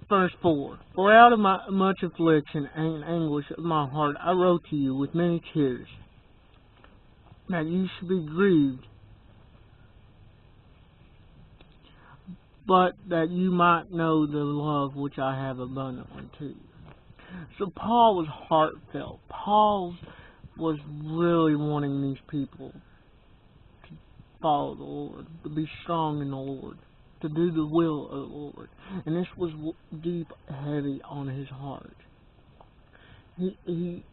Verse 4. For out of my much affliction and anguish of my heart I wrote to you with many tears, that you should be grieved, but that you might know the love which I have abundantly to you. So Paul was heartfelt. Paul was really wanting these people to follow the Lord, to be strong in the Lord, to do the will of the Lord. And this was deep, heavy on his heart. He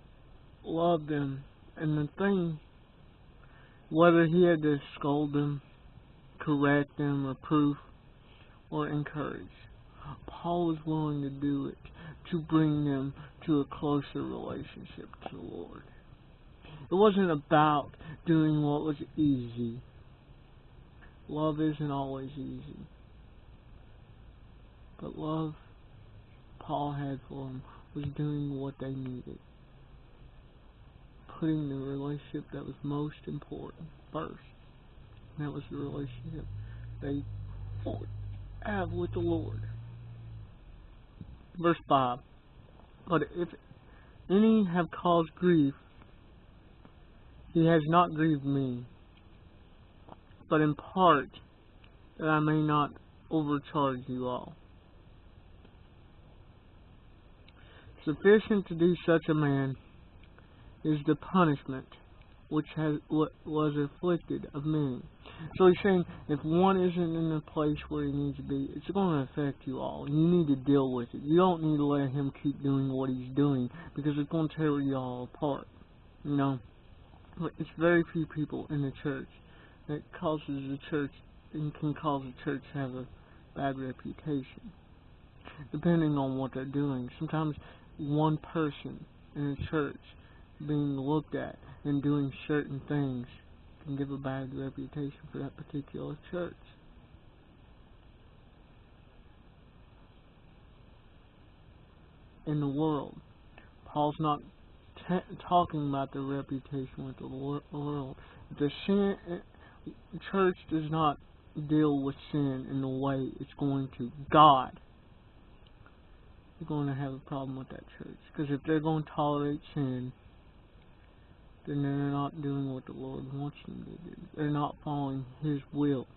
loved them. And the thing, whether he had to scold them, correct them, reproof, or encourage, Paul was willing to do it to bring them to a closer relationship to the Lord. It wasn't about doing what was easy. Love isn't always easy. But love Paul had for them was doing what they needed. Putting the relationship that was most important first. And that was the relationship they would have with the Lord. Verse 5. But if any have caused grief, he has not grieved me, but in part, that I may not overcharge you all. Sufficient to do such a man is the punishment which was afflicted of many. So he's saying, if one isn't in the place where he needs to be, it's going to affect you all. You need to deal with it. You don't need to let him keep doing what he's doing, because it's going to tear you all apart. You know, it's very few people in the church that causes the church and can cause the church to have a bad reputation, depending on what they're doing. Sometimes one person in a church being looked at and doing certain things can give a bad reputation for that particular church. In the world, Paul's not talking about the reputation with the world. The church does not deal with sin in the way it's going to. God is going to have a problem with that church, because if they're going to tolerate sin, then they're not doing what the Lord wants them to do. They're not following His will.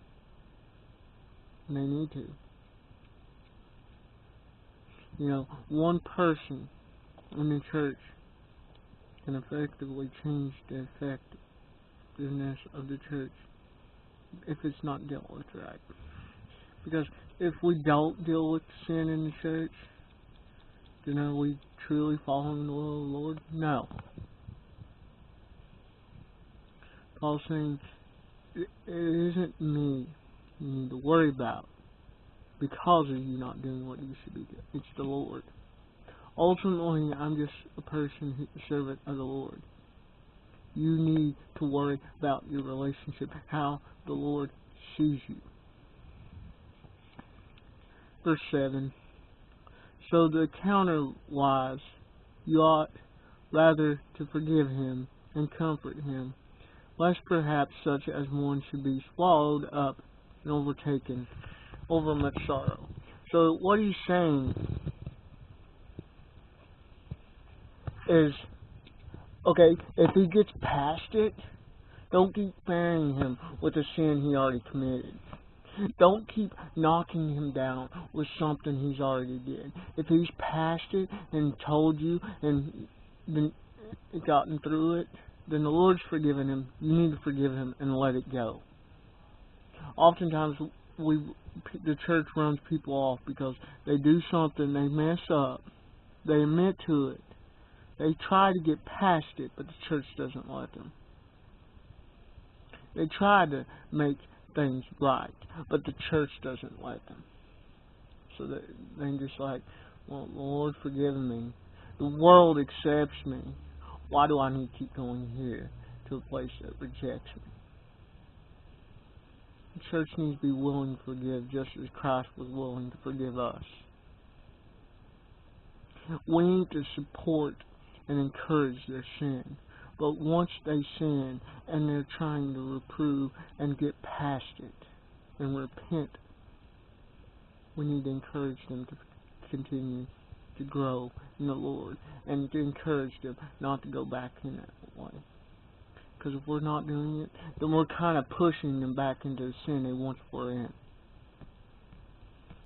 And they need to. You know, one person in the church can effectively change the effectiveness of the church if it's not dealt with right. Because if we don't deal with sin in the church, then are we truly following the will of the Lord? No. Paul's saying, it isn't me you need to worry about because of you not doing what you should be doing. It's the Lord. Ultimately, I'm just a person, a servant of the Lord. You need to worry about your relationship, how the Lord sees you. Verse 7. So the counterwise, you ought rather to forgive him and comfort him, lest perhaps such as one should be swallowed up and overtaken over much sorrow. So what he's saying is, okay, if he gets past it, don't keep burying him with a sin he already committed. Don't keep knocking him down with something he's already did. If he's past it and told you and been gotten through it, then the Lord's forgiven him. You need to forgive him and let it go. Oftentimes, the church runs people off because they do something, they mess up, they admit to it, they try to get past it, but the church doesn't let them. They try to make things right, but the church doesn't let them. So they're just like, well, the Lord forgiven me. The world accepts me. Why do I need to keep going here to a place that rejects me? The church needs to be willing to forgive just as Christ was willing to forgive us. We need to support and encourage their sin. But once they sin and they're trying to reprove and get past it and repent, we need to encourage them continue to grow in the Lord and to encourage them not to go back in that way. Because if we're not doing it, then we're kind of pushing them back into the sin they once were in.